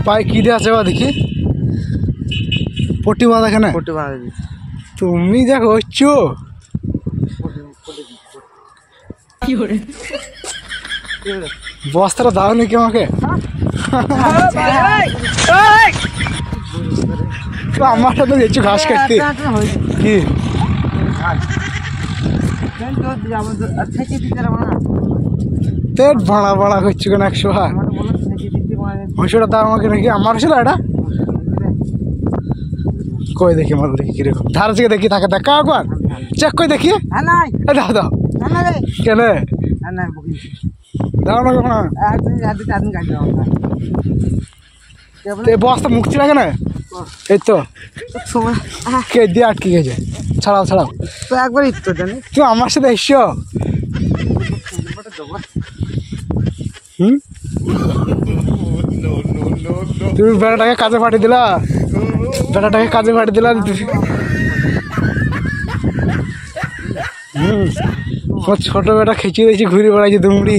পায়ে কি দিয়ে আছে বা দেখি পট্টি বাঁধা কেন পট্টি বাঁধা দিচ্ছি তুমি দেখো হচ্ছ বস্তাটা দাও নাকি আমাকে আমার সাথে যাচ্ছি ঘাস কাটতে কি পেট ভাড়া ভাড়া করছি কেন 100 হার 500 দাও আমাকে নাকি আমার ছিল এটা কই দেখি মাল দেখি কিরকম ধার থেকে দেখি থাকে দেখা একবার চেক করে দেখি দাও দাও কেন দাও না বস্তা মুখছি না কেন এই তো কে দিয়ে আটকে গেছে ছাড়াও ছাড়াও তো একবার ইতো জানি তুই আমার সাথে এসছো তুমি বেড়াটাকে কাজে পাঠিয়ে দিলা বেড়াটাকে কাজে পাঠিয়ে দিলা ছোট বেটা খেঁচিয়ে দিয়েছি ঘুরে বেড়াইছি দুমড়ি